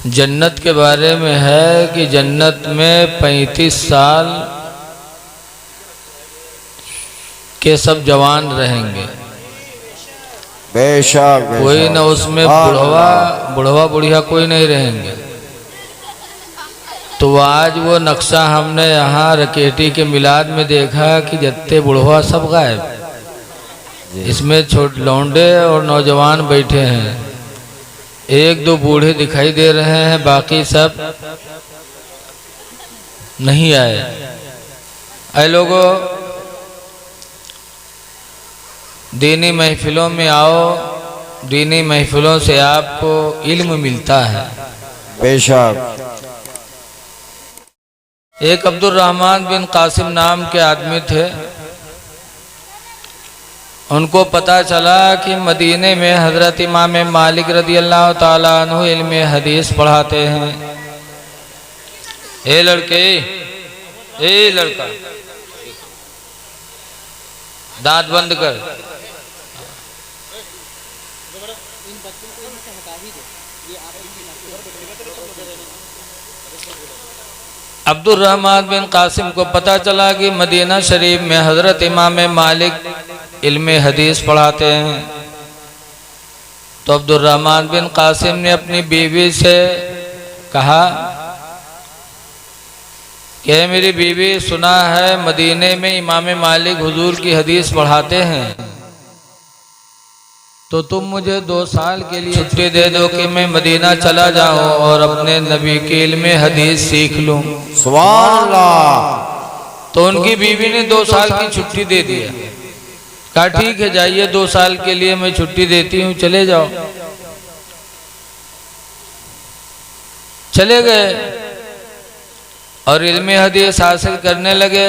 जन्नत के बारे में है कि जन्नत में 35 साल के सब जवान रहेंगे। बेशक कोई न उसमें बुढ़वा बुढ़िया कोई नहीं रहेंगे। तो आज वो नक्शा हमने यहाँ रकेटी के मिलाद में देखा कि जत्ते बुढ़वा सब गायब। इसमें छोटे लौंडे और नौजवान बैठे हैं। एक दो बूढ़े दिखाई दे रहे हैं, बाकी सब नहीं आए। ऐ लोगों, दीनी महफिलों में आओ। दीनी महफिलों से आपको इल्म मिलता है। बेशक। एक अब्दुल रहमान बिन कासिम नाम के आदमी थे। उनको पता चला कि मदीने में हज़रत इमाम मालिक रज़ी अल्लाह ताला अन्हु इल्म हदीस पढ़ाते हैं। ए लड़के, ए लड़का, दांत बंद कर। अब्दुल रहमान बिन कासिम को पता चला कि मदीना शरीफ में हज़रत इमाम मालिक इल्म हदीस पढ़ाते हैं। तो अब्दुल रहमान बिन कासिम ने अपनी बीवी से कहा कि मेरी बीवी, सुना है मदीने में इमाम मालिक हुजूर की हदीस पढ़ाते हैं, तो तुम मुझे 2 साल के लिए छुट्टी दे दो कि मैं मदीना चला जाऊं और अपने नबी के इल्म हदीस सीख लूं। सुभान अल्लाह। तो उनकी बीवी ने 2 साल की छुट्टी दे दिया। कहा ठीक है, जाइए, 2 साल के लिए मैं छुट्टी देती हूँ, चले जाओ। चले गए और इल्म हदीस हासिल करने लगे।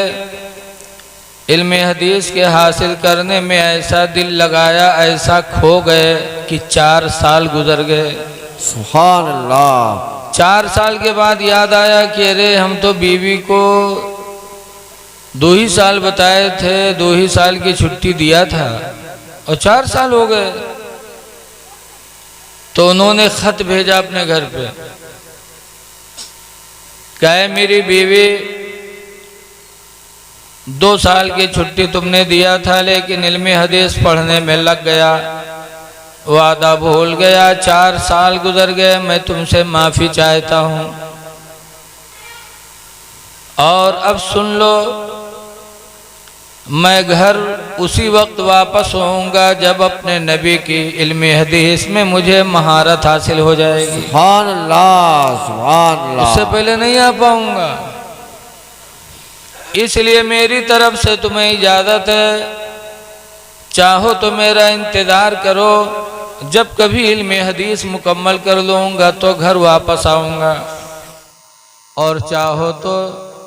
इल्म हदीस के हासिल करने में ऐसा दिल लगाया, ऐसा खो गए कि 4 साल गुजर गए। सुभान अल्लाह। 4 साल के बाद याद आया कि अरे हम तो बीवी को 2 ही साल बताए थे, 2 ही साल की छुट्टी दिया था और 4 साल हो गए। तो उन्होंने खत भेजा अपने घर पे, कहे मेरी बीवी 2 साल की छुट्टी तुमने दिया था, लेकिन इल्म हदीस पढ़ने में लग गया, वादा भूल गया, 4 साल गुजर गए, मैं तुमसे माफ़ी चाहता हूँ। और अब सुन लो, मैं घर उसी वक्त वापस होऊंगा जब अपने नबी की इल्म हदीस में मुझे महारत हासिल हो जाएगी। सुभान अल्लाह, सुभान अल्लाह। उससे पहले नहीं आ पाऊंगा। इसलिए मेरी तरफ से तुम्हें इजाज़त है, चाहो तो मेरा इंतज़ार करो, जब कभी इल्म हदीस मुकम्मल कर लूँगा तो घर वापस आऊँगा, और चाहो तो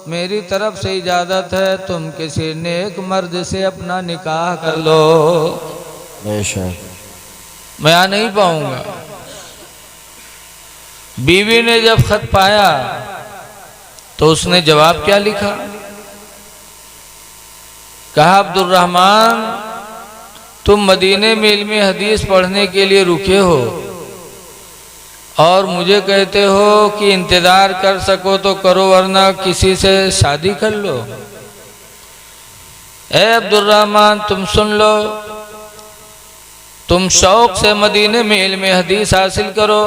मेरी तरफ से इजाज़त है, तुम किसी नेक मर्द से अपना निकाह कर लो। बेशक। मैं आ नहीं पाऊँगा। बीवी ने जब खत पाया तो उसने जवाब क्या लिखा? कहा अब्दुल रहमान, तुम मदीने में इल्म हदीस पढ़ने के लिए रुके हो और मुझे कहते हो कि इंतज़ार कर सको तो करो, वरना किसी से शादी कर लो। ए अब्दुल रहमान, तुम सुन लो, तुम शौक से मदीने में इल्म हदीस हासिल करो।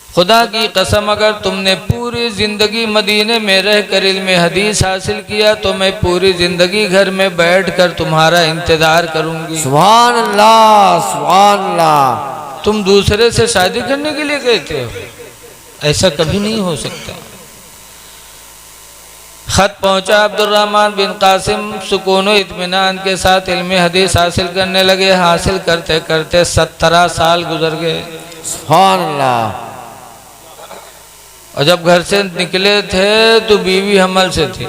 खुदा की कसम, अगर तुमने पूरी ज़िंदगी मदीने में रहकर इल्म हदीस हासिल किया तो मैं पूरी ज़िंदगी घर में बैठकर तुम्हारा इंतज़ार करूंगी। सुभान अल्लाह, सुभान अल्लाह। तुम दूसरे से शादी करने के लिए कहते हो? ऐसा कभी नहीं हो सकता। खत पहुंचा। अब्दुल रहमान बिन कासिम सुकून व इत्मीनान के साथ इल्म हदीस हासिल करने लगे। हासिल करते करते 17 साल गुजर गए। सुभान अल्लाह। और जब घर से निकले थे तो बीवी हमल से थी।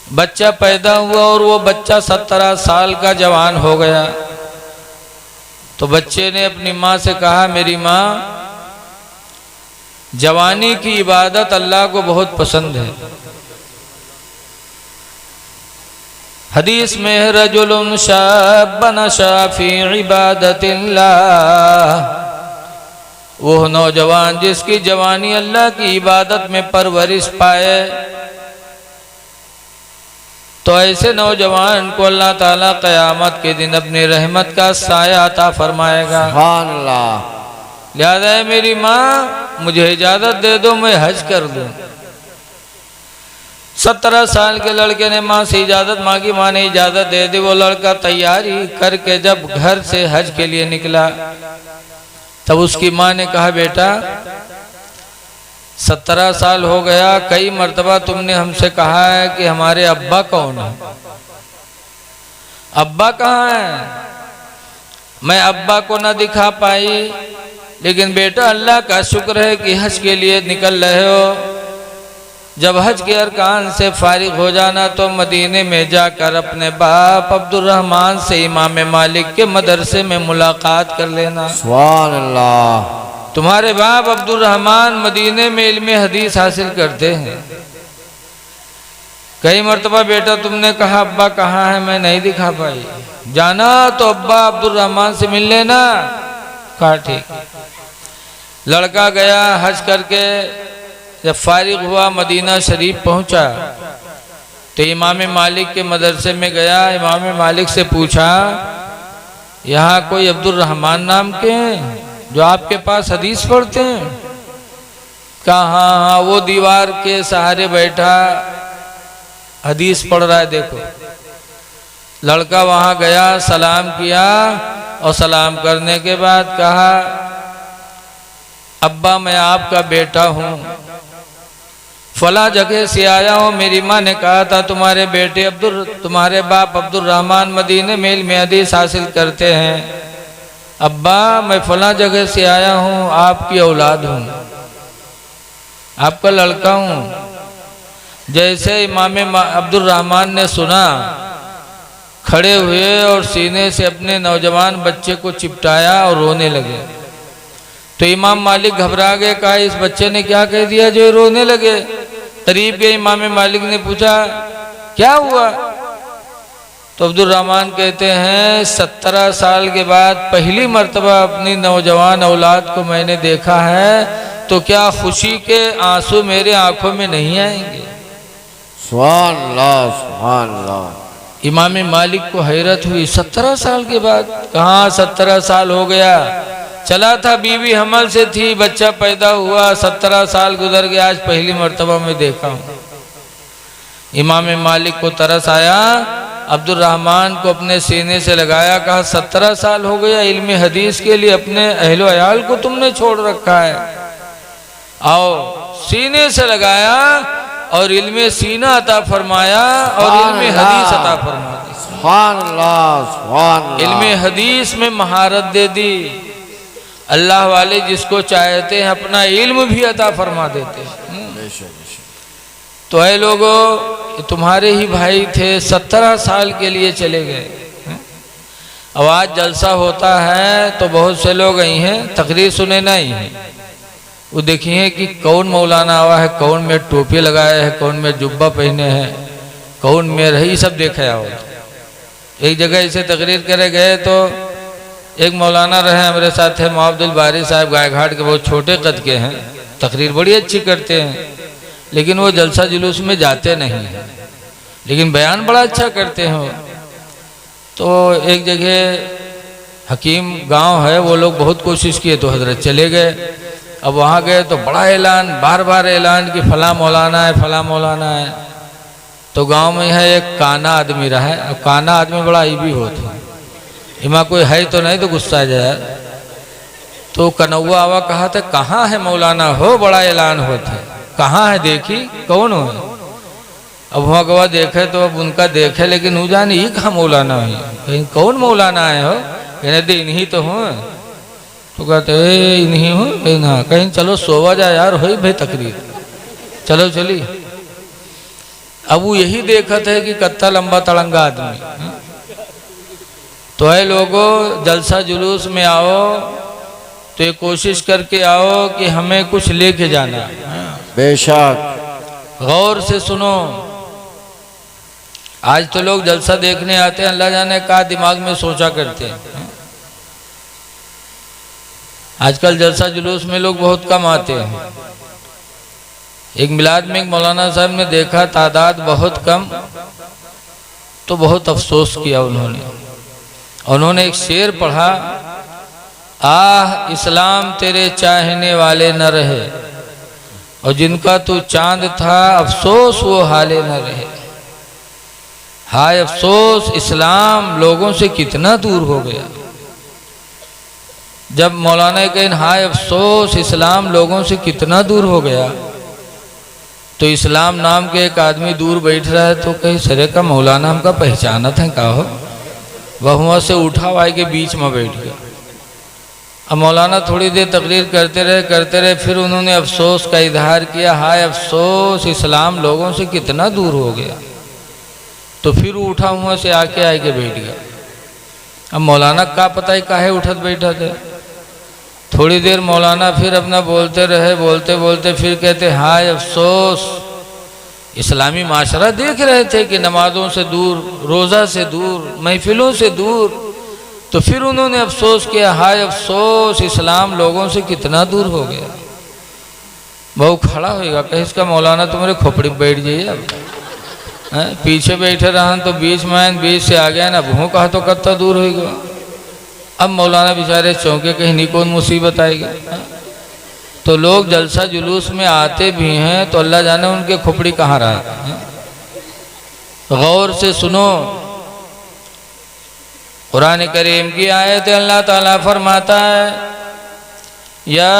बच्चा पैदा हुआ और वो बच्चा 17 साल का जवान हो गया। तो बच्चे ने अपनी माँ से कहा, मेरी माँ, जवानी की इबादत अल्लाह को बहुत पसंद है। हदीस में है, रजुलुन शाबन शाफी इबादतिल्लाह वो नौजवान जिसकी जवानी अल्लाह की इबादत में परवरिश पाए, तो ऐसे नौजवान को अल्लाह ताला क़यामत के दिन अपनी रहमत का साया अता फरमाएगा। सुभान अल्लाह। लिहाजा है मेरी माँ, मुझे इजाज़त दे दो, मैं हज कर दूँ। 17 साल के लड़के ने माँ से इजाज़त मांगी, माँ ने इजाज़त दे दी। वो लड़का तैयारी करके जब घर से हज के लिए निकला, तब उसकी माँ ने कहा, बेटा 17 साल हो गया, कई मर्तबा तुमने हमसे कहा है कि हमारे अब्बा कौन है, अब्बा कहाँ है? मैं अब्बा को ना दिखा पाई, लेकिन बेटा अल्लाह का शुक्र है कि हज के लिए निकल रहे हो। जब हज के अरकान से फारिग हो जाना तो मदीने में जाकर अपने बाप अब्दुर्रहमान से इमाम मालिक के मदरसे में मुलाकात कर लेना। सुभान अल्लाह। तुम्हारे बाप अब्दुर्रहमान मदीने में इल्म हदीस हासिल करते हैं। कई मर्तबा बेटा तुमने कहा अब्बा कहाँ है, मैं नहीं दिखा पाई, जाना तो अब्बा अब्दुर्रहमान से मिल लेना। कहा ठीक। लड़का गया हज करके, जब फारिग हुआ मदीना शरीफ पहुंचा तो इमाम मालिक के मदरसे में गया। इमाम मालिक से पूछा, यहाँ कोई अब्दुर्रहमान नाम के हैं जो आपके पास हदीस पढ़ते हैं? कहा हाँ हाँ, वो दीवार के सहारे बैठा हदीस पढ़ रहा है, देखो। लड़का वहाँ गया, सलाम किया और सलाम करने के बाद कहा, अब्बा मैं आपका बेटा हूँ, फला जगह से आया हूँ। मेरी माँ ने कहा था तुम्हारे बाप अब्दुर्रहमान मदीने में इल्म हदीस हासिल करते हैं। अब्बा मैं फला जगह से आया हूँ, आपकी औलाद हूँ, आपका लड़का हूँ। जैसे इमाम अब्दुर्रहमान ने सुना, खड़े हुए और सीने से अपने नौजवान बच्चे को चिपटाया और रोने लगे। तो इमाम मालिक घबरा गए, कहा इस बच्चे ने क्या कह दिया जो रोने लगे? करीब गए, इमाम मालिक ने पूछा क्या हुआ? तो अब्दुर्रहमान कहते हैं 17 साल के बाद पहली मर्तबा अपनी नौजवान औलाद को मैंने देखा है, तो क्या खुशी के आंसू मेरे आंखों में नहीं आएंगे? सुभान अल्लाह, सुभान अल्लाह। इमाम मालिक को हैरत हुई, 17 साल के बाद? कहाँ 17 साल हो गया, चला था, बीवी हमल से थी, बच्चा पैदा हुआ, 17 साल गुजर गया, आज पहली मर्तबा में देखा हूँ। इमाम मालिक को तरस आया, अब्दुर्रहमान को अपने सीने से लगाया, कहा 17 साल हो गया, इल्म हदीस के लिए अपने अहलो अयाल को तुमने छोड़ रखा है। आओ, सीने से लगाया और इल्म सीना अता फरमाया और इल्म हदीस अता फरमा दी। सुभान अल्लाह, सुभान अल्लाह। इल्म हदीस में महारत दे दी। अल्लाह वाले जिसको चाहते हैं अपना इल्म भी अता फरमा देते हैं। तो ऐ लोगों, तुम्हारे ही भाई थे, 17 साल के लिए चले गए। अब आज जलसा होता है तो बहुत से लोग आई हैं, तकरीर सुने नहीं है। वो देखिए कि कौन मौलाना आवा है, कौन में टोपी लगाया है, कौन में जुब्बा पहने हैं, कौन में रही, सब देखा हो। एक जगह ऐसे तकरीर करे गए तो एक मौलाना रहे हमारे साथ है, मोहम्मद बारी साहब, गायघाट के, बहुत छोटे कद के हैं, तकरीर बड़ी अच्छी करते हैं, लेकिन वो जलसा जुलूस में जाते नहीं हैं, लेकिन बयान बड़ा अच्छा करते हैं वो। तो एक जगह हकीम गांव है, वो लोग बहुत कोशिश किए तो हजरत चले गए। अब वहाँ गए तो बड़ा ऐलान, बार बार ऐलान कि फला मौलाना है, फला मौलाना है। तो गांव में है एक काना आदमी रहा है। अब काना आदमी बड़ा ईबी होता है, इमा कोई है तो नहीं तो गुस्सा आ जाए। तो कनौआ आवा, कहा था कहाँ है मौलाना हो, बड़ा ऐलान होता है, कहाँ है देखी, कौन हो? अब वहाँ गवा देखे तो अब उनका देखे, लेकिन वो जाने ही कहाँ मौलाना है, कहीं कौन मौलाना आए हो? कहने दे इन्हीं तो हो। तो कहते इन्हीं हो, कहीं ना कहीं चलो सोवा जा यार, हो भाई तकरीर, चलो चली। अब वो यही देखते है कि कत्ता लंबा तड़ंगा आदमी। तो है लोगों, जलसा जुलूस में आओ तो ये कोशिश करके आओ कि हमें कुछ लेके जाना। बेशक। गौर से सुनो। आज तो लोग जलसा देखने आते हैं, अल्लाह जाने का दिमाग में सोचा करते हैं। आजकल जलसा जुलूस में लोग बहुत कम आते हैं। एक मिलाद में एक मौलाना साहब ने देखा तादाद बहुत कम, तो बहुत अफसोस किया उन्होंने एक शेर पढ़ा, आह इस्लाम तेरे चाहने वाले न रहे, और जिनका तू चांद था अफसोस वो हाले न रहे। हाय अफसोस इस्लाम लोगों से कितना दूर हो गया। जब मौलाना कहें हाय अफसोस इस्लाम लोगों से कितना दूर हो गया, तो इस्लाम नाम के एक आदमी दूर बैठ रहा है, तो कहीं सरे का मौलाना हमका पहचाना था का हो, वह वहाँ से उठा हुआ के बीच में बैठ गया। अब मौलाना थोड़ी देर तकरीर करते रहे, फिर उन्होंने अफसोस का इजहार किया, हाय अफसोस इस्लाम लोगों से कितना दूर हो गया। तो फिर उठा वहाँ से आके बैठ गया। अब मौलाना का पता है काहे उठत बैठा थे। थोड़ी देर मौलाना फिर अपना बोलते रहे, फिर कहते हाय अफसोस इस्लामी माशरा देख रहे थे कि नमाजों से दूर, रोज़ा से दूर, महफिलों से दूर। तो फिर उन्होंने अफसोस किया, हाय अफसोस इस्लाम लोगों से कितना दूर हो गया। बहु खड़ा होएगा कहीं इसका मौलाना तुम्हारे खोपड़ी में बैठ जाइए। अब पीछे बैठे रहा तो बीच से आ गया ना, भूँ कहा तो कत्ता दूर होएगा। अब मौलाना बेचारे चौंके कहीं नहीं कौन मुसीबत आएगी। तो लोग जलसा जुलूस में आते भी हैं तो अल्लाह जाने उनके खोपड़ी कहाँ रहा है। गौर से सुनो, कुरान करीम की आयत अल्लाह ताला फरमाता है, या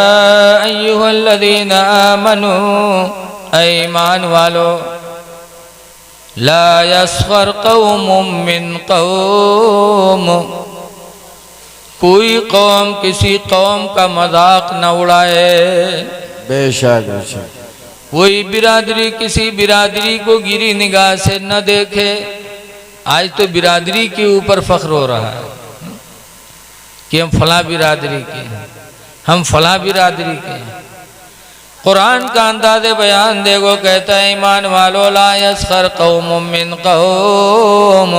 अय्युहल्लज़ीना आमनू, ऐ ईमान वालो, ला यस्खर कौमुम मिन कौम, कोई कौम किसी कौम का मजाक न उड़ाए। बेशक। कोई बिरादरी किसी बिरादरी को गिरी निगाह से न देखे। आज तो बिरादरी के ऊपर फख्र हो रहा है कि हम फला बिरादरी के हैं, हम फला बिरादरी के हैं। कुरान का अंदाज़े बयान देखो, कहता है ईमान वालो, ला यस्खर कौमुम मिन कौम,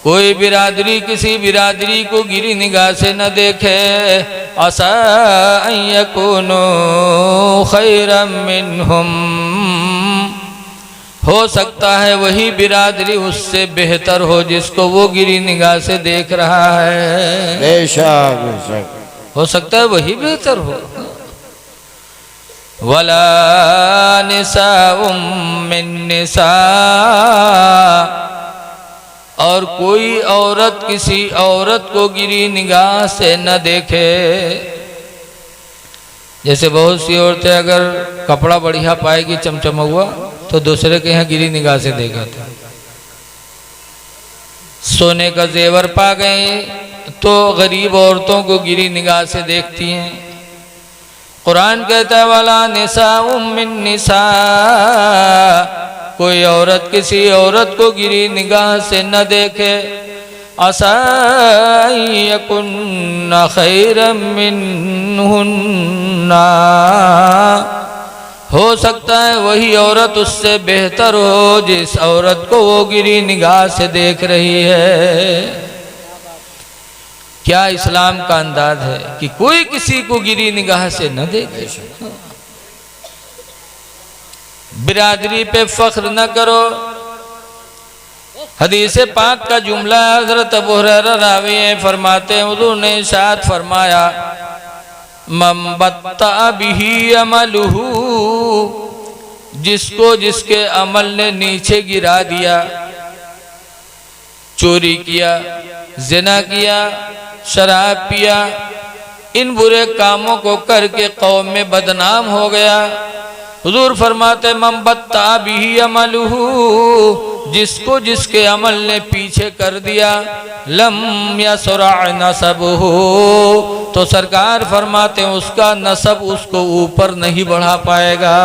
कोई बिरादरी किसी बिरादरी को गिरी निगाह से न देखे। असा अन यकूनू खैरम मिनहुम, हो सकता है वही बिरादरी उससे बेहतर हो जिसको वो गिरी निगाह से देख रहा है। बेशक। हो सकता है वही बेहतर हो। वला निसाउम मिन निसा, और कोई औरत किसी औरत को गिरी निगाह से न देखे। जैसे बहुत सी औरतें अगर कपड़ा बढ़िया पाएगी चमचमा हुआ तो दूसरे के यहाँ गिरी निगाह से देखा था। सोने का जेवर पा गए तो गरीब औरतों को गिरी निगाह से देखती हैं। कुरान कहता है वाला निसाउम मिन निसा, कोई औरत किसी औरत को गिरी निगाह से न देखे। असा यकुन्ना खैरम मिनहुन्ना, हो सकता है वही औरत उससे बेहतर हो जिस औरत को वो गिरी निगाह से देख रही है। क्या इस्लाम का अंदाज है कि कोई किसी को गिरी निगाह से न देखे। बिरादरी पे फख्र न करो। हदीस पाक का जुमला हज़रत अबू हुरैरा रावी फरमाते हैं, हुज़ूर ने इरशाद फरमाया, मम बत्ता बिही अमलुहु, जिसको जिसके अमल ने नीचे गिरा दिया, चोरी किया, ज़िना किया, शराब पिया, इन बुरे कामों को करके कौम में बदनाम हो गया। हुजूर फरमाते मम बत्ता बिही अमलुहु, जिसको जिसके अमल ने पीछे कर दिया, लम यसरा नसबुहु, तो सरकार फरमाते हैं उसका नसब उसको ऊपर नहीं बढ़ा पाएगा।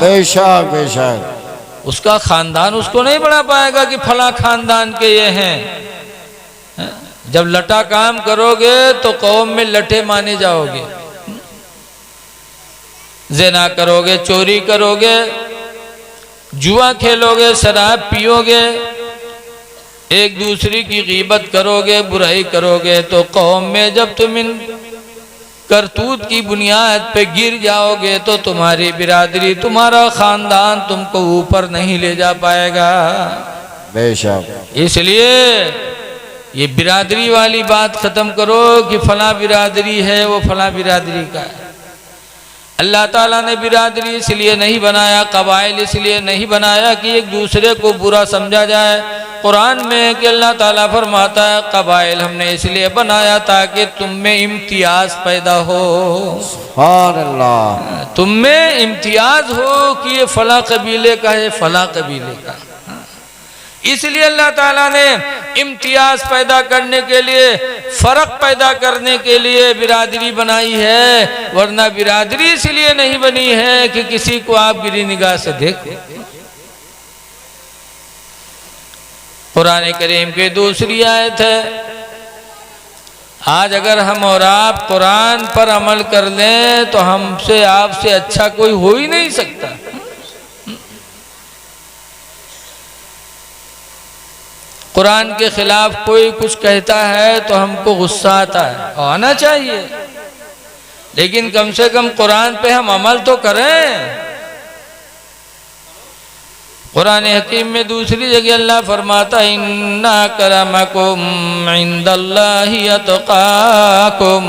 बेशक बेशक। उसका खानदान उसको नहीं बढ़ा पाएगा कि फला खानदान के ये हैं। जब लटा काम करोगे तो कौम में लटे माने जाओगे। ज़िना करोगे, चोरी करोगे, जुआ खेलोगे, शराब पियोगे, एक दूसरे की गीबत करोगे, बुराई करोगे, तो कौम में जब तुम इन करतूत की बुनियाद पे गिर जाओगे तो तुम्हारी बिरादरी, तुम्हारा खानदान तुमको ऊपर नहीं ले जा पाएगा। बेशक। इसलिए ये बिरादरी वाली बात खत्म करो कि फला बिरादरी है वो फला बिरादरी का है। अल्लाह ताला ने बिरादरी इसलिए नहीं बनाया, कबाइल इसलिए नहीं बनाया कि एक दूसरे को बुरा समझा जाए। कुरान में कि अल्लाह ताला फरमाता है कबाइल हमने इसलिए बनाया ताकि तुम में इम्तियाज पैदा हो, सुभान अल्लाह, तुम में इम्तियाज हो कि ये फला कबीले का है फला कबीले का। इसलिए अल्लाह ताला ने इम्तियाज पैदा करने के लिए, फर्क पैदा करने के लिए बिरादरी बनाई है, वरना बिरादरी इसलिए नहीं बनी है कि किसी को आप गिरी निगाह से देखो। कुरान करीम की दूसरी आयत है, आज अगर हम और आप कुरान पर अमल कर लें तो हमसे आपसे अच्छा कोई हो ही नहीं सकता। कुरान के खिलाफ कोई कुछ कहता है तो हमको गुस्सा आता है, आना चाहिए, लेकिन कम से कम कुरान पे हम अमल तो करें। कुरान हकीम में दूसरी जगह अल्लाह फरमाता है इन्ना करमकुम इंदल्लाहि अतकाकुम,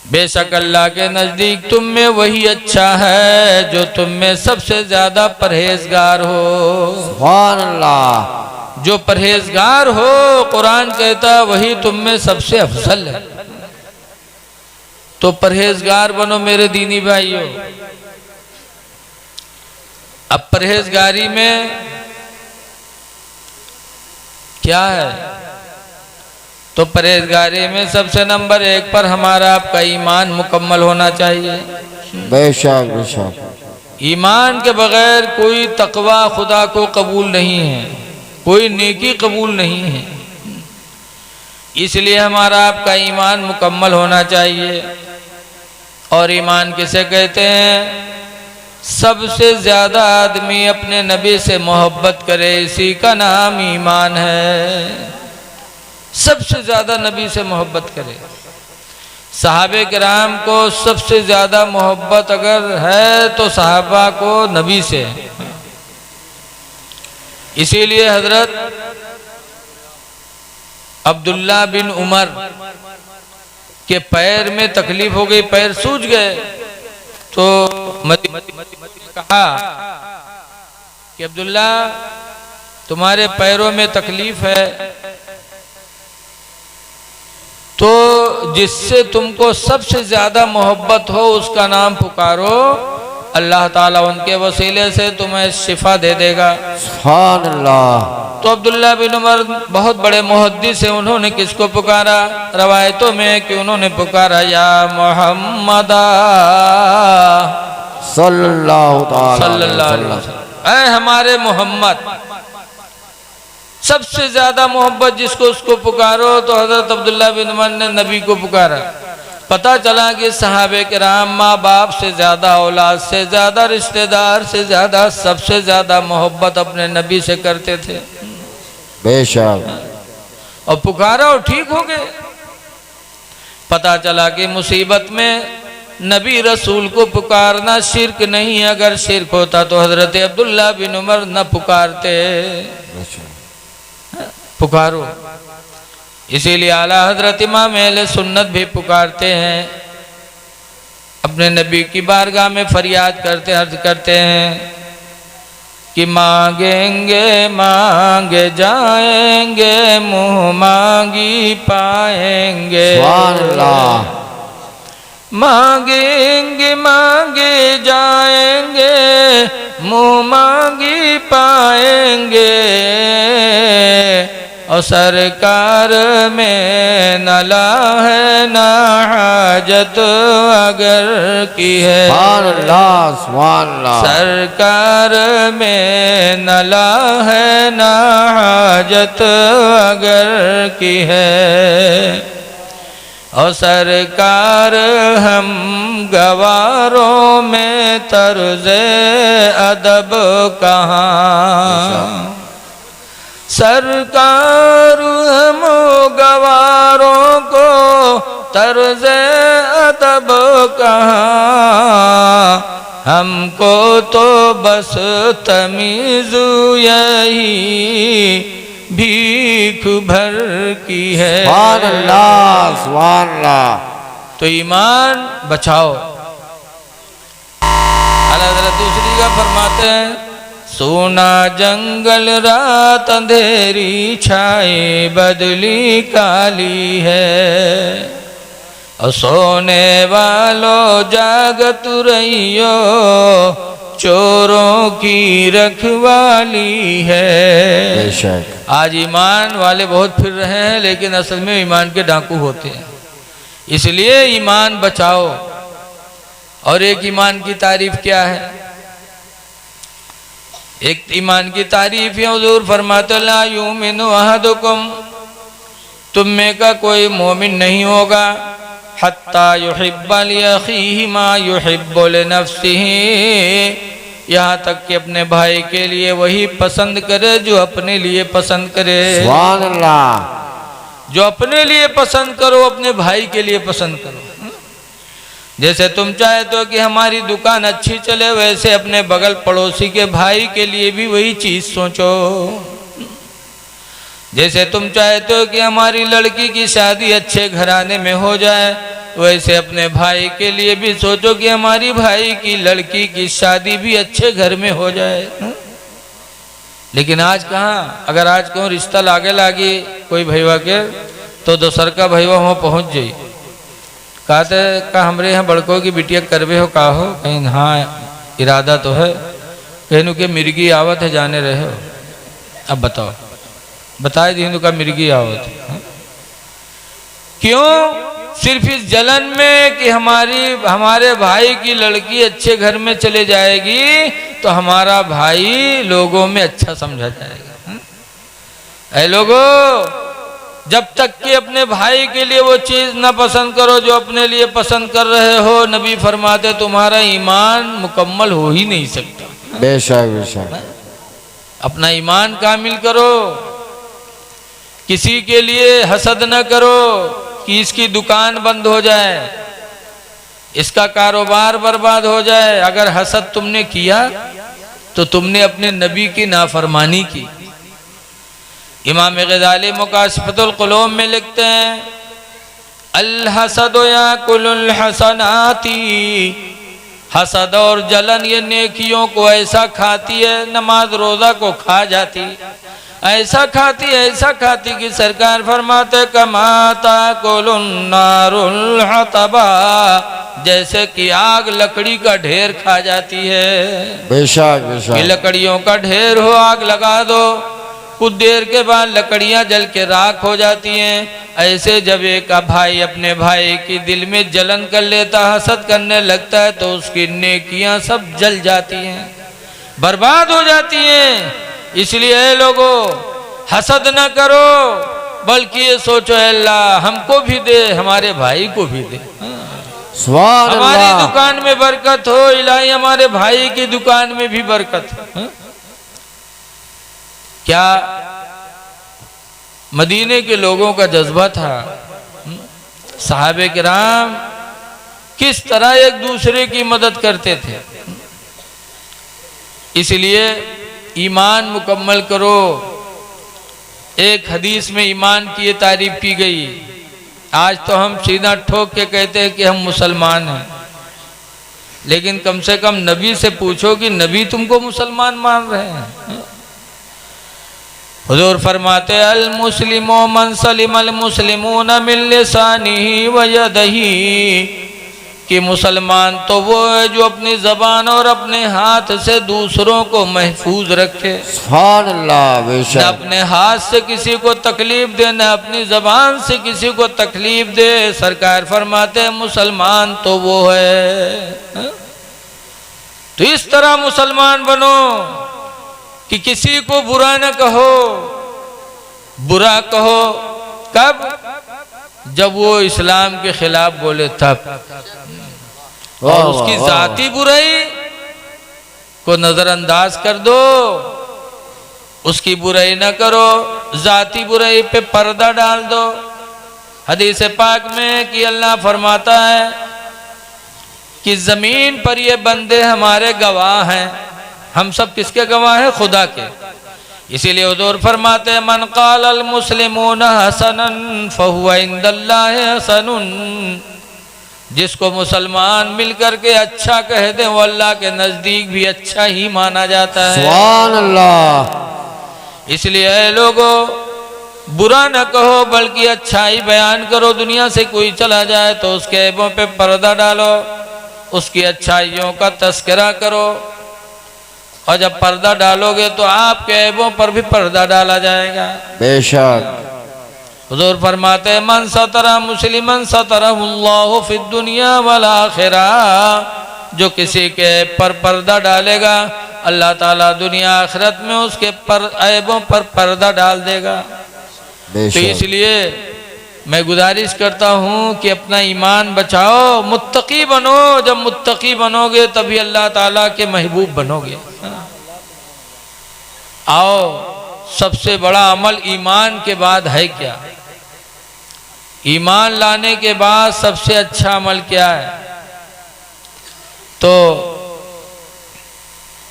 बेशक अल्लाह के नज़दीक तुम में वही अच्छा है जो तुम में सबसे ज्यादा परहेजगार हो। सुभान अल्लाह, जो परहेजगार हो, कुरान कहता वही तुम में सबसे अफजल है। तो परहेजगार बनो मेरे दीनी भाइयों। अब परहेजगारी में क्या है? तो परहेजगारी में सबसे नंबर 1 पर हमारा आपका ईमान मुकम्मल होना चाहिए। बेशक बेशक। ईमान के बगैर कोई तकवा खुदा को कबूल नहीं है, कोई नेकी कबूल नहीं है। इसलिए हमारा आपका ईमान मुकम्मल होना चाहिए। और ईमान किसे कहते हैं? सबसे ज्यादा आदमी अपने नबी से मोहब्बत करे, इसी का नाम ईमान है। सबसे ज्यादा नबी से मोहब्बत करे। सहाबे किराम को सबसे ज्यादा मोहब्बत अगर है तो सहाबा को नबी से है। इसीलिए हजरत अब्दुल्ला बिन उमर के पैर में तकलीफ हो गई, पैर सूज गए, तो कहा कि अब्दुल्ला तुम्हारे पैरों में तकलीफ है, तो जिससे तुमको सबसे ज्यादा मोहब्बत हो उसका नाम पुकारो, अल्लाह ताला उनके वसीले से तुम्हें शिफा दे देगा। सुभान अल्लाह। तो अब्दुल्ला बिन उमर बहुत बड़े मुहद्दिस हैं, उन्होंने किसको पुकारा? रवायतों में कि उन्होंने पुकारा या मोहम्मद सल्लल्लाहु अलैहि वसल्लम, ऐ हमारे मोहम्मद। सबसे ज्यादा मोहब्बत जिसको उसको पुकारो। तो हजरत अब्दुल्ला बिन उमर ने नबी को पुकारा। पता चला कि सहाबे किराम माँ बाप से ज्यादा, औलाद से ज्यादा, रिश्तेदार से ज्यादा, सबसे ज्यादा मोहब्बत अपने नबी से करते थे। बेशक। और पुकारा और ठीक हो गए। पता चला कि मुसीबत में नबी रसूल को पुकारना शिर्क नहीं है। अगर शिर्क होता तो हजरत अब्दुल्ला बिन उमर न पुकारते। पुकारो। इसीलिए आला हजरत इमाम अहले सुन्नत भी पुकारते हैं, अपने नबी की बारगाह में फरियाद करते, अर्ज करते हैं कि मांगेंगे मांगे जाएंगे, मुँह मांगी पाएंगे। सुभान अल्लाह। मांगेंगे मांगे जाएंगे, मुँह मांगी पाएंगे। और सरकार में नला है ना हाजत अगर की है। सुभान अल्लाह, सुभान अल्लाह। सरकार में नला है ना हाजत अगर की है। और सरकार हम गवारों में तर्ज़े अदब कहाँ। सरकार हम गवारों को तर्ज अदब कहाँ, हमको तो बस तमीज़ यही भीख भर की है। सुभान अल्लाह, सुभान अल्लाह। तो ईमान बचाओ। हज़रत दूसरी का फरमाते हैं, सोना जंगल रात अंधेरी छाए बदली काली है, और सोने वालों जागत रहियो चोरों की रखवाली है। बेशक आज ईमान वाले बहुत फिर रहे हैं, लेकिन असल में ईमान के डाकू होते हैं। इसलिए ईमान बचाओ। और एक ईमान की तारीफ क्या है? एक ईमान की तारीफ है, हुजूर फरमाते ला युमिनु अहदुकुम, तुम में का कोई मोमिन नहीं होगा, हत्ता युहिब्बा लिअखीहि मा युहिब्बु लिनफ्सिही, यहाँ तक कि अपने भाई के लिए वही पसंद करे जो अपने लिए पसंद करे। सुभान अल्लाह। जो अपने लिए पसंद करो अपने भाई के लिए पसंद करो। जैसे तुम चाहते हो कि हमारी दुकान अच्छी चले, वैसे अपने बगल पड़ोसी के भाई के लिए भी वही चीज सोचो। जैसे तुम चाहते हो कि हमारी लड़की की शादी अच्छे घराने में हो जाए, वैसे अपने भाई के लिए भी सोचो कि हमारी भाई की लड़की की शादी भी अच्छे घर में हो जाए। लेकिन आज कहाँ, अगर आज कहूँ रिश्ता लागे लागी कोई भैया के, तो दोसर का भैया वहाँ पहुँच जाई। कहते का हमरे यहाँ बड़कों की बिटिया करवे हो का हो, कहीं हाँ इरादा तो है, कहनु के मिर्गी आवत है जाने रहे हो। अब बताओ, बताए दी का मिर्गी आवत है। क्यों? सिर्फ इस जलन में कि हमारे भाई की लड़की अच्छे घर में चले जाएगी तो हमारा भाई लोगों में अच्छा समझा जाएगा। ऐ लोगों, जब तक कि अपने भाई के लिए वो चीज न पसंद करो जो अपने लिए पसंद कर रहे हो, नबी फरमाते तुम्हारा ईमान मुकम्मल हो ही नहीं सकता। बेशक बेशक। अपना ईमान कामिल करो। किसी के लिए हसद न करो कि इसकी दुकान बंद हो जाए, इसका कारोबार बर्बाद हो जाए। अगर हसद तुमने किया तो तुमने अपने नबी की नाफरमानी की। इमाम गज़ाली मुकाशिफतुल क़ुलूब में लिखते हैं, अल हसद याकुलुल हसनाती, हसद और जलन ये नेकियों को ऐसा खाती है, नमाज रोजा को खा जाती, ऐसा खाती कि सरकार फरमाते कमाता कुलुन नारुल हतबा, जैसे कि आग लकड़ी का ढेर खा जाती है। बेशक बेशक। लकड़ियों का ढेर हो, आग लगा दो, कुछ देर के बाद लकड़ियां जल के राख हो जाती हैं। ऐसे जब एक भाई अपने भाई की दिल में जलन कर लेता, हसद करने लगता है, तो उसकी नेकियां सब जल जाती हैं, बर्बाद हो जाती हैं। इसलिए लोगों, हसद न करो, बल्कि ये सोचो अल्लाह हमको भी दे, हमारे भाई को भी दे। सुभान हमारी अल्लाह। दुकान में बरकत हो, इलाही हमारे भाई की दुकान में भी बरकत हो। क्या मदीने के लोगों का जज्बा था। सहाबे किराम किस तरह एक दूसरे की मदद करते थे। इसलिए ईमान मुकम्मल करो। एक हदीस में ईमान की ये तारीफ की गई। आज तो हम सीधा ठोक के कहते हैं कि हम मुसलमान हैं, लेकिन कम से कम नबी से पूछो कि नबी तुमको मुसलमान मान रहे हैं। हुजूर फरमाते अल मुस्लिमो मन सलिमल मुस्लिमून मिन लिसानिही व यदिही, कि मुसलमान तो वो है जो अपनी जबान और अपने हाथ से दूसरों को महफूज रखे। सुभान अल्लाह। न बेशक। अपने हाथ से किसी को तकलीफ दे, न अपनी जबान से किसी को तकलीफ दे। सरकार फरमाते हैं मुसलमान तो वो है। तो इस तरह मुसलमान बनो कि किसी को बुरा न कहो। बुरा कहो कब? जब वो इस्लाम के खिलाफ बोले तब। और उसकी जाती बुराई को नजरअंदाज कर दो, उसकी बुराई न करो, जाती बुराई पे पर्दा डाल दो। हदीस पाक में कि अल्लाह फरमाता है कि ज़मीन पर ये बंदे हमारे गवाह हैं। हम सब किसके गवाह हैं? खुदा के। इसीलिए हुजूर फरमाते हैं मन क़ाल अल मुस्लिमून हसनन फहुवा इंदल्लाहि हसनुन। जिसको मुसलमान मिलकर के अच्छा कह दे वो अल्लाह के नज़दीक भी अच्छा ही माना जाता है। सुभान अल्लाह। इसलिए ऐ लोगों, बुरा न कहो बल्कि अच्छाई बयान करो। दुनिया से कोई चला जाए तो उसके ऐबों पे पर्दा डालो, उसकी अच्छाइयों का तस्करा करो। और जब पर्दा डालोगे तो आपके ऐबों पर भी पर्दा डाला जाएगा। बेशक। हुजूर फरमाते हैं मन सतरा मुस्लिमन सतरहुल्लाहु फिद दुनिया वल आखिरा। जो किसी के पर पर्दा डालेगा अल्लाह ताला दुनिया आखिरत में उसके ऐबों पर पर्दा डाल देगा। तो इसलिए मैं गुजारिश करता हूँ कि अपना ईमान बचाओ, मुत्तकी बनो। जब मुत्तकी बनोगे तभी अल्लाह ताला के महबूब बनोगे। आओ, सबसे बड़ा अमल ईमान के बाद है क्या? ईमान लाने के बाद सबसे अच्छा अमल क्या है? तो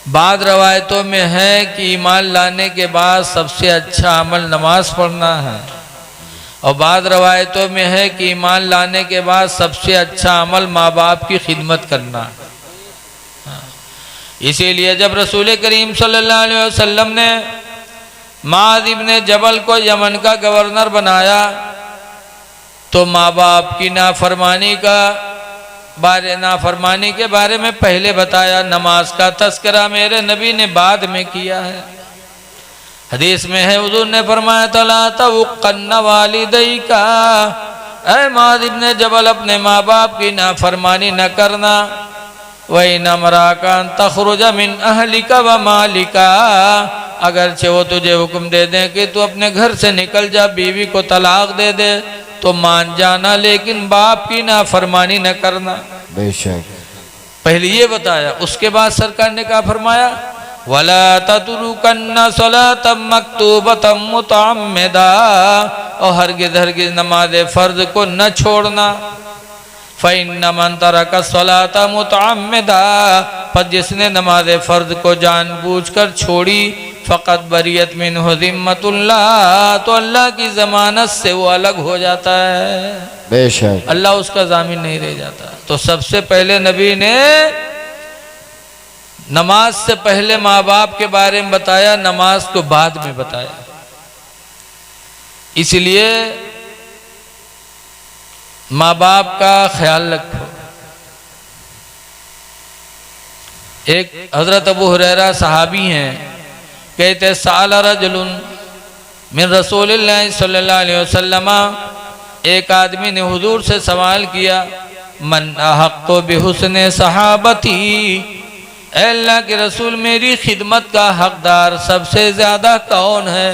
बाद रवायतों में है कि ईमान लाने के बाद सबसे अच्छा अमल नमाज पढ़ना है। और बाद रवायतों में है कि ईमान लाने के बाद सबसे अच्छा अमल माँ बाप की खिदमत करना। इसीलिए जब रसूल करीम सल्लल्लाहु अलैहि वसल्लम ने मुआज़ इब्न जबल को यमन का गवर्नर बनाया तो माँ बाप की नाफरमानी के बारे में पहले बताया। नमाज का तस्करा मेरे नबी ने बाद में किया है। हदीस में है हुजूर ने फरमाया तला तवक्कन वालिदैका, ऐ मुआज़ इब्न जबल अपने माँ बाप की नाफरमानी न करना। वही नमराकान तखरुज मिन अहलिका व मालिका, अगरचे वो तुझे हुक्म दे दें कि तू अपने घर से निकल जा, बीवी को तलाक दे दे तो मान जाना, लेकिन बाप की नाफरमानी न करना। बेशक। पहले ये बताया, उसके बाद सरकार ने क्या फरमाया? वला ततरुकन्ना सलातम मक्तूबतम मुतअम्मिदा, और हरगिज़ नमाज फ़र्ज को न छोड़ना। फ़इन्न मन तरका सलाता मुतअम्मिदा, पर जिसने नमाज फ़र्ज को जानबूझकर छोड़ी फ़क़त बरियत मिन्हु ज़िम्मतुल्लाह, तो अल्लाह की ज़मानत से वो अलग हो जाता है। बेशक। अल्लाह उसका ज़ामिन नहीं रह जाता। तो सबसे पहले नबी ने नमाज से पहले माँ बाप के बारे में बताया, नमाज को बाद में बताया। इसलिए माँ बाप का ख्याल रखो। एक हजरत अबू हुरैरा सहाबी हैं, कहते साल रजुलुन मिन रसूलिल्लाह सल्लल्लाहु अलैहि वसल्लम, एक आदमी ने हुजूर से सवाल किया मन अहक्कु बिहुस्ने सहाबती, अल्लाह के रसूल मेरी खिदमत का हकदार सबसे ज़्यादा कौन है?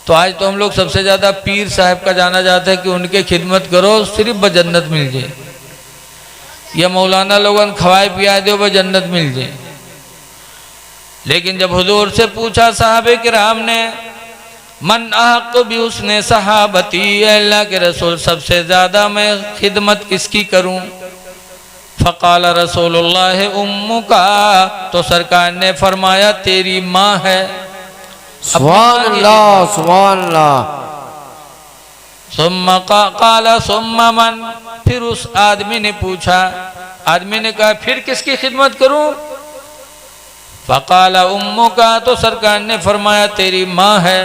तो आज तो हम लोग सबसे ज़्यादा पीर साहब का जाना जाता है कि उनके खिदमत करो सिर्फ ब जन्नत मिल जाए, या मौलाना लोगों खवाए पिया दो ब जन्नत मिल जाए। लेकिन जब हुजूर से पूछा साहबे किराम ने मन अहक्कु बिहुस्ने सहाबती, अल्लाह के रसूल सबसे ज़्यादा मैं खिदमत किसकी करूं? फ़क़ाल रसूलुल्लाह उम्मुका, तो सरकार ने फरमाया तेरी माँ है। सुभान अल्लाह, सुभान अल्लाह। सुम्मा क़ाल सुम्मा मन, फिर उस आदमी ने पूछा, आदमी ने कहा फिर किसकी खिदमत करूं? फ़क़ाल उम्मुका, तो सरकार ने फरमाया तेरी माँ है।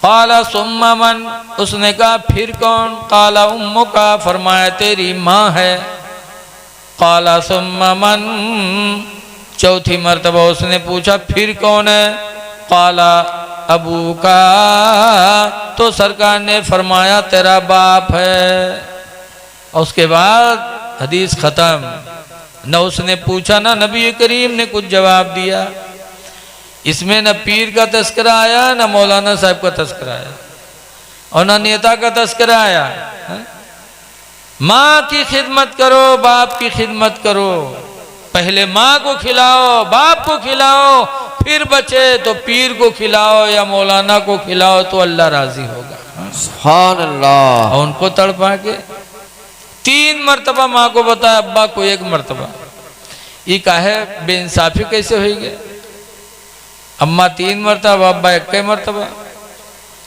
क़ाल सुम्मा मन, उसने कहा फिर कौन? क़ाल उम्मुका, फरमाया तेरी माँ है। क़ाल सुम्मा मन, चौथी मर्तबा उसने पूछा फिर कौन है? क़ाल अबूका, तो सरकार ने फरमाया तेरा बाप है। और उसके बाद हदीस ख़त्म। न उसने पूछा ना नबी करीम ने कुछ जवाब दिया। इसमें न पीर का तस्करा आया, न मौलाना साहब का तस्करा आया, और न नेता का तस्करा आया। माँ की खिदमत करो, बाप की खिदमत करो। पहले माँ को खिलाओ, बाप को खिलाओ, फिर बचे तो पीर को खिलाओ या मौलाना को खिलाओ, तो अल्लाह राजी होगा। सुभान अल्लाह। और उनको तड़पा के 3 मरतबा माँ को बताया, अब्बा को 1 मरतबा। ये काहे बेइंसाफी कैसे हुई गए? अम्मा 3 मरतबा, अब्बा 1 मरतबा।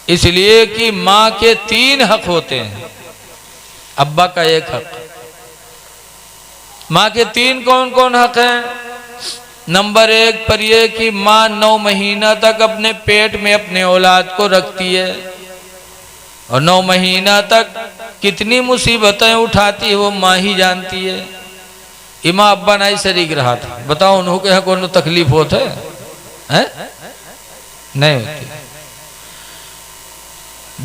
इसलिए कि माँ के 3 हक होते हैं, अब्बा का 1 हक। माँ के 3 कौन कौन हक हैं? नंबर 1 पर यह कि माँ 9 महीना तक अपने पेट में अपने औलाद को रखती है, और 9 महीना तक कितनी मुसीबतें उठाती है वो माँ ही जानती है। इमा अब्बा नहीं शरीक रहा था, बताओ उन्हों के यहाँ कोनो तकलीफ होता है? नहीं होती।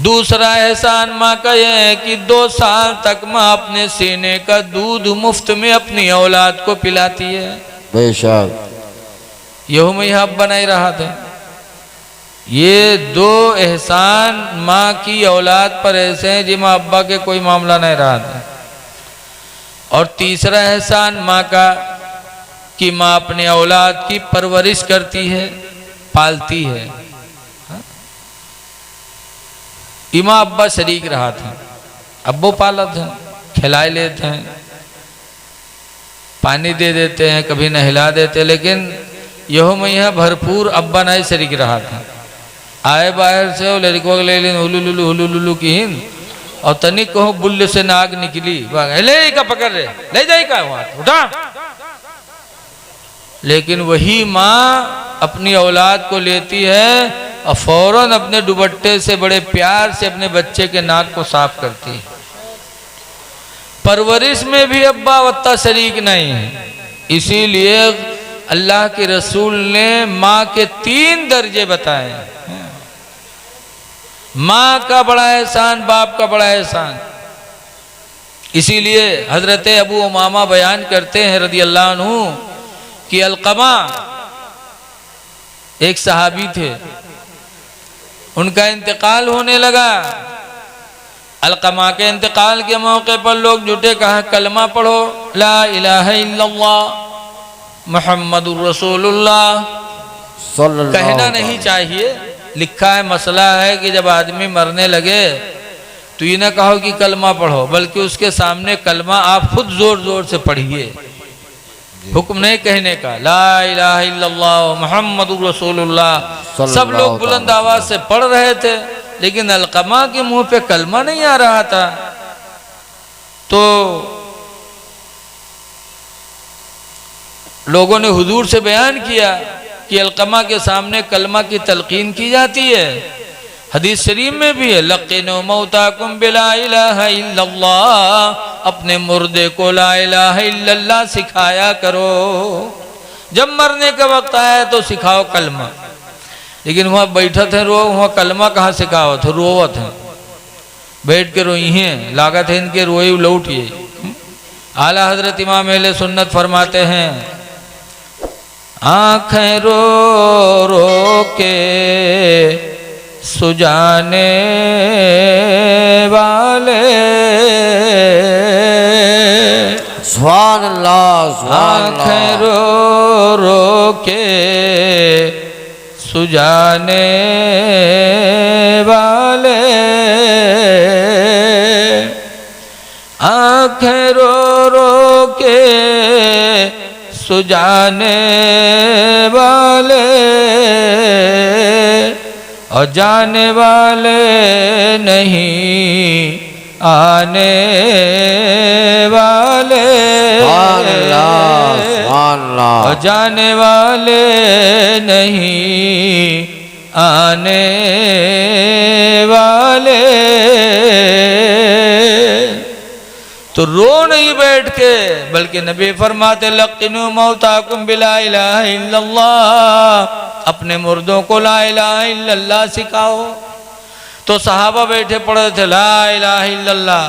दूसरा एहसान माँ का यह है कि 2 साल तक माँ अपने सीने का दूध मुफ्त में अपनी औलाद को पिलाती है। बेशक यहू में यह अब्बा नहीं रहा था। ये 2 एहसान माँ की औलाद पर ऐसे हैं जिसमें अब्बा के कोई मामला नहीं रहा था। और तीसरा एहसान माँ का कि माँ अपने औलाद की परवरिश करती है, पालती है। इमा अब्बा शरीक रहा था, अब्बो पालत हैं, खिलाए लेते हैं, पानी दे देते हैं, कभी नहला देते, लेकिन यहो में यह भरपूर अब्बा नहीं शरीक रहा था। आए बाहर से वो लड़कों ले लेन हुलुलुलु की हिंद, और तनिक कहो बुल्ले से नाग निकली, ले का पकड़ रहे, ले जाए का वहां उठा। लेकिन वही माँ अपनी औलाद को लेती है और फौरन अपने दुपट्टे से बड़े प्यार से अपने बच्चे के नाक को साफ करती है। परवरिश में भी अब्बा वत्ता शरीक नहीं है। इसीलिए अल्लाह के रसूल ने माँ के 3 दर्जे बताए। माँ का बड़ा एहसान, बाप का बड़ा एहसान। इसीलिए हजरत अबू उमामा बयान करते हैं रज़ी अल्लाह अन्हु कि अलकमा एक सहाबी थे, उनका इंतकाल होने लगा। अलकमा के इंतकाल के मौके पर लोग जुटे, कहा कलमा पढ़ो, ला इलाहा इल्लल्लाह मुहम्मदुर रसूलुल्लाह। कहना नहीं चाहिए, लिखा है, मसला है कि जब आदमी मरने लगे तो ये ना कहो कि कलमा पढ़ो, बल्कि उसके सामने कलमा आप खुद जोर जोर से पढ़िए। हुक्म नहीं कहने का, ला इलाहा इल्लल्लाह मुहम्मदुर रसूलुल्लाह। सब लोग बुलंद आवाज से पढ़ रहे थे, लेकिन अलकमा के मुंह पे कलमा नहीं आ रहा था। तो लोगों ने हुजूर से बयान किया कि अलकमा के सामने कलमा की तलकीन की जाती है। हदीस शरीफ में भी है, लक़िनु मौताकुम बिला इलाहा इल्लल्लाह, अपने मुर्दे को ला इलाहा इल्लल्लाह सिखाया करो। जब मरने का वक्त आया तो सिखाओ कलमा। लेकिन वहाँ बैठा थे रो, वहाँ कलमा कहाँ सिखाओ थे, रोवत हैं, बैठ के रोई हैं, लागत है इनके रोए लौटिए। आला हजरत इमाम अहले सुन्नत फरमाते हैं, आँखें रो रो के सुजाने वाले, सुभान अल्लाह। आँखें रो रो के सुजाने वाले, आँखें रो रो के सुजाने वाले, और जाने वाले नहीं आने वाले, और जाने वाले नहीं आने वाले। तो रो नहीं बैठ के, बल्कि नबी फरमाते लक़िनु मौताकुम बिला इलाहा इल्लल्लाह, अपने मुर्दों को ला इलाहा इल्लल्लाह सिखाओ। तो सहाबा बैठे पड़े थे, ला इलाहा इल्लल्लाह।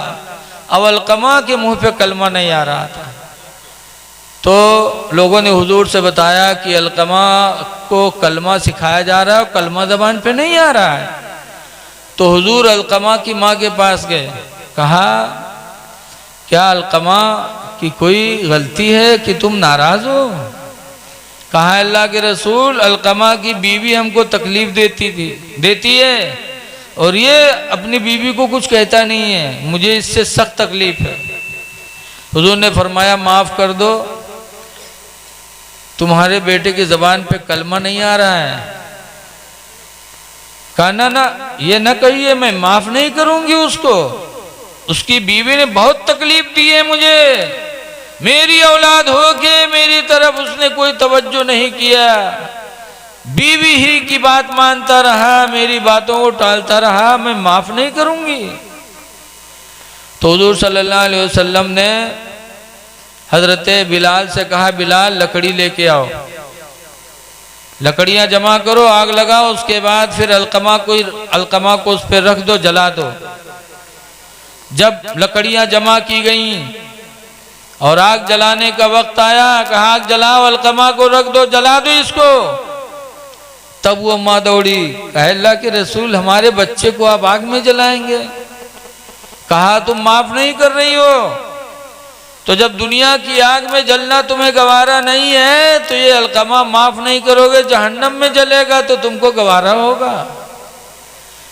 अब अलकमा के मुंह पे कलमा नहीं आ रहा था, तो लोगों ने हुजूर से बताया कि अलकमा को कलमा सिखाया जा रहा है, कलमा ज़बान पे नहीं आ रहा है। तो हुजूर अलकमा की माँ के पास गए, कहा क्या अलकमा की कोई गलती है कि तुम नाराज हो? कहा अल्लाह के रसूल, अलकमा की बीवी हमको तकलीफ देती है, और ये अपनी बीवी को कुछ कहता नहीं है, मुझे इससे सख्त तकलीफ है। हुजूर ने फरमाया माफ कर दो, तुम्हारे बेटे की जबान पे कलमा नहीं आ रहा है। कहा ना ना ये न कहिए, मैं माफ नहीं करूंगी उसको, उसकी बीवी ने बहुत तकलीफ दी है मुझे, मेरी औलाद होके मेरी तरफ उसने कोई तवज्जो नहीं किया, बीवी ही की बात मानता रहा, मेरी बातों को टालता रहा, मैं माफ नहीं करूंगी। तो हुजूर सल्लल्लाहु अलैहि वसल्लम ने हजरत बिलाल से कहा, बिलाल लकड़ी लेके आओ, लकड़ियां जमा करो, आग लगाओ, उसके बाद फिर अलकमा को उस पर रख दो, जला दो। जब लकड़ियां जमा की गईं और आग जलाने का वक्त आया, कहा आग जलाओ, अलकमा को रख दो, जला दो इसको। तब वो माँ दौड़ी, कहा अल्लाह के रसूल हमारे बच्चे को आप आग में जलाएंगे। कहा तुम माफ नहीं कर रही हो, तो जब दुनिया की आग में जलना तुम्हें गवारा नहीं है तो ये अलकमा माफ नहीं करोगे, जहन्नम में जलेगा तो तुमको गवारा होगा,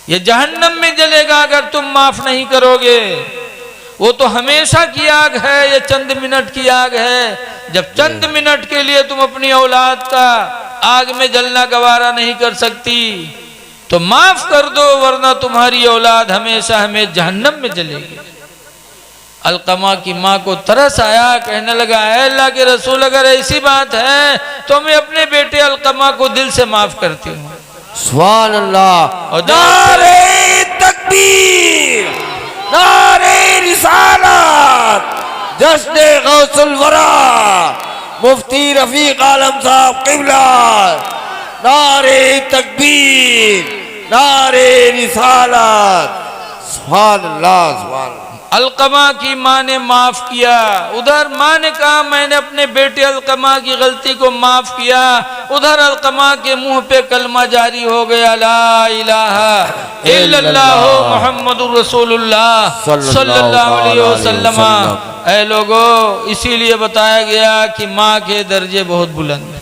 ये जहन्नम में जलेगा अगर तुम माफ नहीं करोगे। वो तो हमेशा की आग है, ये चंद मिनट की आग है। जब चंद मिनट के लिए तुम अपनी औलाद का आग में जलना गवारा नहीं कर सकती तो माफ कर दो, वरना तुम्हारी औलाद हमेशा हमें जहन्नम में जलेगी। अलकमा की माँ को तरस आया, कहने लगा अल्लाह के रसूल अगर ऐसी बात है तो मैं अपने बेटे अलकमा को दिल से माफ करती हूँ। सुभान अल्लाह। और नारे तकबीर, नारे रिसालत, जश्न गौसुल वरा, मुफ्ती रफीक आलम साहब किबला, नारे तकबीर, नारे रिसालत। सुभान अल्लाह, सुभान अल्लाह। अलकमा की माँ ने माफ किया, उधर माँ ने कहा मैंने अपने बेटे अलकमा की गलती को माफ किया, उधर अलकमा के मुंह पे कलमा जारी हो गया, ला इलाहा इल्लल्लाह मुहम्मदुर रसूलुल्लाह सल्लल्लाहु अलैहि वसल्लम। ऐ लोगों, इसीलिए बताया गया कि माँ के दर्जे बहुत बुलंद।